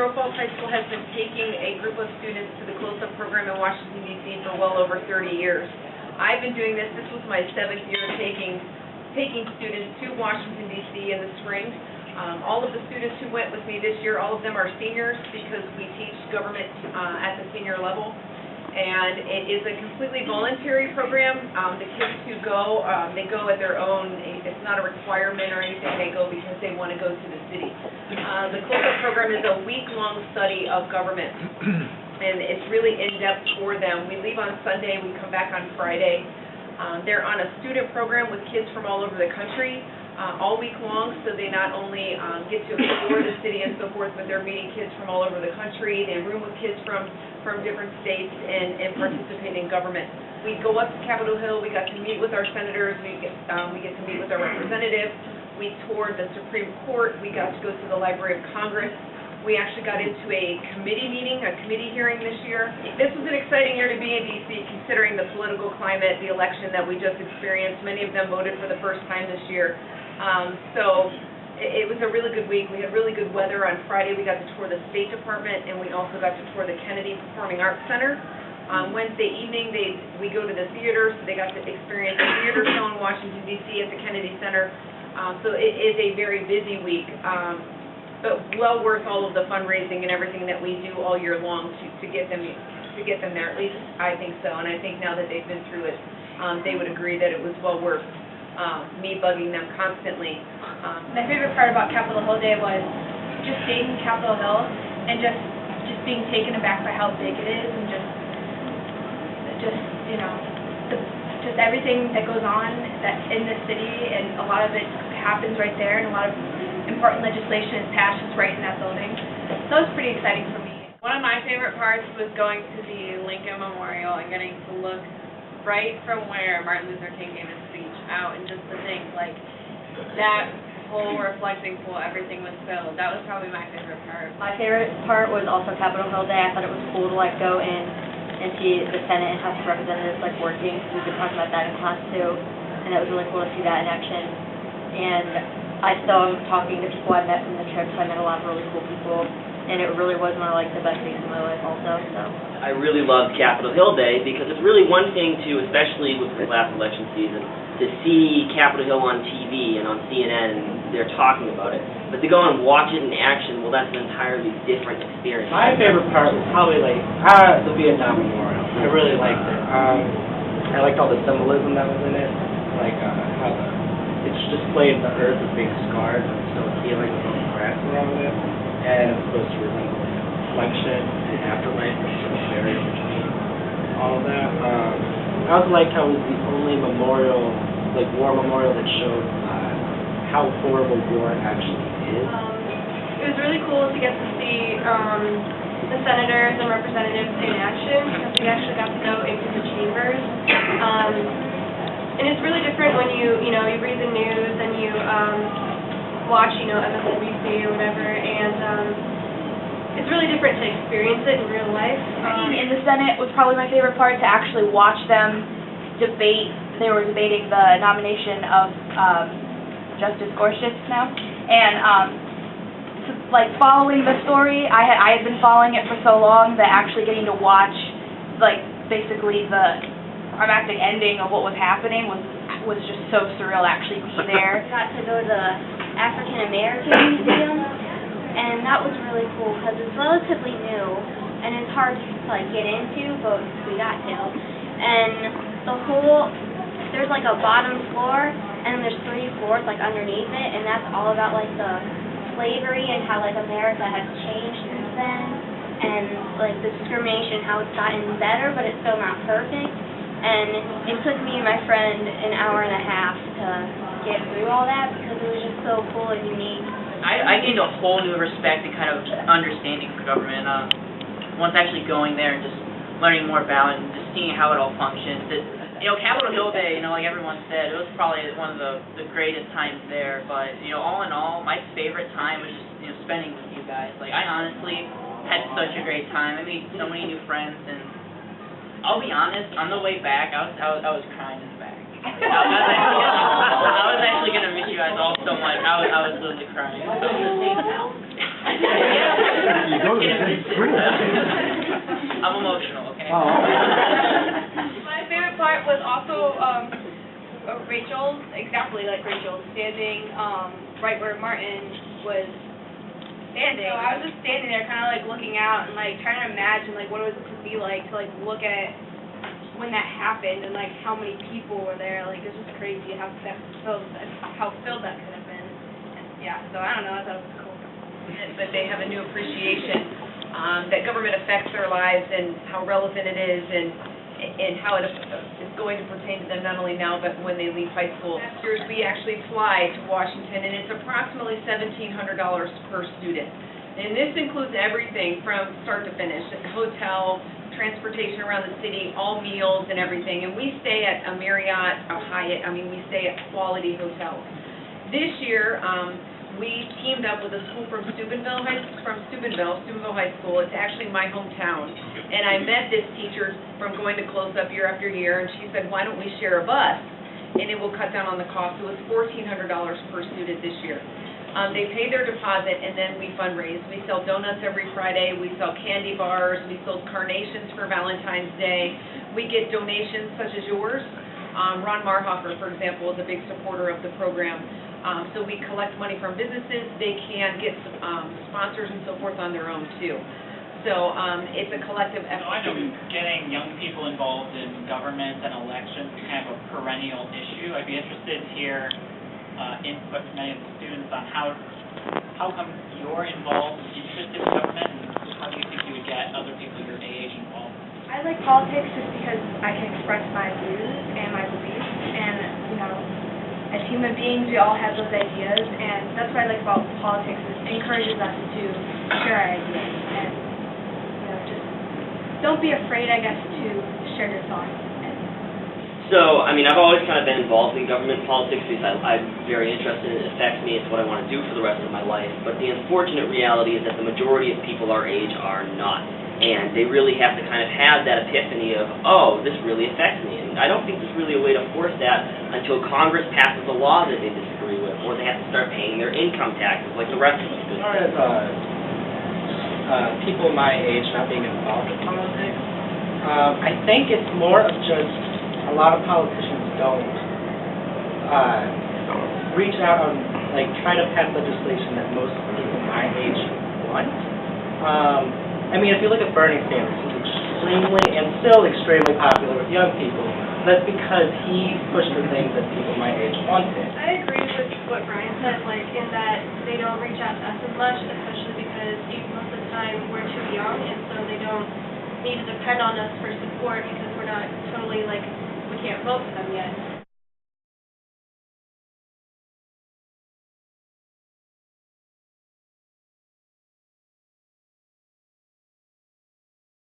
Stow-Munroe Falls High School has been taking a group of students to the close-up program in Washington, D.C. for well over 30 years. I've been doing this. This was my 7th year taking students to Washington, D.C. in the spring. All of the students who went with me this year, all of them are seniors because we teach government at the senior level. And it is a completely voluntary program. The kids who go, they go at their own. It's not a requirement or anything. They go because they want to go to the city. The close-up program is a week-long study of government, and it's really in-depth for them. We leave on Sunday. We come back on Friday. They're on a student program with kids from all over the country all week long, so they not only get to explore the city and so forth, but they're meeting kids from all over the country. They room with kids from different states and participate in government. We go up to Capitol Hill. We got to meet with our senators. We get to meet with our representatives. We toured the Supreme Court. We got to go to the Library of Congress. We actually got into a committee meeting, a committee hearing this year. This was an exciting year to be in D.C. considering the political climate, the election that we just experienced. Many of them voted for the first time this year. So it was a really good week. We had really good weather. On Friday we got to tour the State Department, and we also got to tour the Kennedy Performing Arts Center. On Wednesday evening we go to the theater, so they got to experience a theater show in Washington, D.C. at the Kennedy Center. So it is a very busy week, but well worth all of the fundraising and everything that we do all year long to get them there. At least I think so, and I think now that they've been through it, they would agree that it was well worth me bugging them constantly. My favorite part about Capitol Hill Day was just staying in Capitol Hill and just being taken aback by how big it is, and just you know, just everything that goes on in the city, and a lot of it happens right there, and a lot of important legislation is passed just right in that building. So it was pretty exciting for me. One of my favorite parts was going to the Lincoln Memorial and getting to look right from where Martin Luther King gave his speech out, and just to think, like, that whole reflecting pool, everything was filled. That was probably my favorite part. My favorite part was also Capitol Hill Day. I thought it was cool to, like, go in and see the Senate and House of Representatives, like, working. We've been talking about that in class, too, and it was really cool to see that in action. And I still am talking to people I met from the trips. I met a lot of really cool people, and it really was one of, like, the best days of my life also, so. I really loved Capitol Hill Day because it's really one thing to, especially with the last election season, to see Capitol Hill on TV and on CNN and they're talking about it. But to go and watch it in action, well, that's an entirely different experience. My favorite part was probably, like, the Vietnam Memorial. I really liked it. I liked all the symbolism that was in it, like how it's displayed the earth as being scarred and still healing with all the grass around it, and it's supposed to resemble like a reflection and afterlife, which is a barrier between all of that. I also liked how it was the only memorial, like war memorial, that showed how horrible war actually is. It was really cool to get to see the senators and representatives in action, because we actually got to go into the chambers. And it's really different when you read the news and you watch, MSNBC or whatever, and it's really different to experience it in real life. In the Senate was probably my favorite part, to actually watch them debate. They were debating the nomination of Justice Gorsuch now, and like following the story, I had been following it for so long that actually getting to watch, like, basically the climactic ending of what was happening was just so surreal to actually be there. Got to go to the African American Museum, and that was really cool because it's relatively new and it's hard to like get into, but we got to. And there's like a bottom floor, and there's 3 floors like underneath it, and that's all about like the slavery and how like America has changed since then, and like the discrimination, how it's gotten better, but it's still not perfect. And it took me and my friend an hour and a half to get through all that because it was just so cool and unique. I gained a whole new respect and kind of understanding for government once actually going there and just learning more about it and just seeing how it all functions. Capitol Hill Day, like everyone said, it was probably one of the greatest times there. But all in all, my favorite time was just spending with you guys. Like, I honestly had such a great time. I made so many new friends, and I'll be honest, on the way back, I was crying in the back. I was actually gonna miss you guys all so much. I was literally crying. So. You go I'm emotional, okay? Oh. My favorite part was also Rachel, exactly like Rachel, standing right where Martin was standing. So I was just standing there kind of like looking out and like trying to imagine like what it was to be like to like look at when that happened and like how many people were there. Like it was just crazy how filled that could have been. And, yeah, so I don't know, I thought it was cool. But they have a new appreciation that government affects their lives and how relevant it is and how it is going to pertain to them not only now but when they leave high school. Years we actually fly to Washington and it's approximately $1,700 per student. And this includes everything from start to finish, hotel, transportation around the city, all meals and everything. And we stay at a Marriott, a Hyatt, we stay at quality hotels. This year, we teamed up with a school from Stow-Munroe High School. It's actually my hometown. And I met this teacher from going to Close Up year after year, and she said, why don't we share a bus, and it will cut down on the cost. It was $1,400 per student this year. They pay their deposit, and then we fundraise. We sell donuts every Friday. We sell candy bars. We sold carnations for Valentine's Day. We get donations such as yours. Ron Marhofer, for example, is a big supporter of the program. So we collect money from businesses. They can get sponsors and so forth on their own, too. So it's a collective effort. So I know getting young people involved in government and elections is kind of a perennial issue. I'd be interested to hear input from many of the students on how come you're involved and interested in government, and how do you think you would get other people your age involved? I like politics just because I can express my views and my beliefs, and, you know, as human beings, we all have those ideas, and that's what I like about politics, is it encourages us to share our ideas, and, you know, just don't be afraid, I guess, to share your thoughts. So, I've always kind of been involved in government politics because I'm very interested in it. It affects me. It's what I want to do for the rest of my life. But the unfortunate reality is that the majority of people our age are not. And they really have to kind of have that epiphany of, oh, this really affects me. And I don't think there's really a way to force that until Congress passes a law that they disagree with, or they have to start paying their income taxes like the rest of us do. As far as people my age not being involved in politics, I think it's more of just a lot of politicians don't reach out and try to pass legislation that most people my age want. If you look at Bernie Sanders, he's extremely and still extremely popular with young people. That's because he pushed the things that people my age wanted. I agree with what Brian said, in that they don't reach out to us as much, especially because most of the time we're too young, and so they don't need to depend on us for support because we're not totally we can't vote for them yet.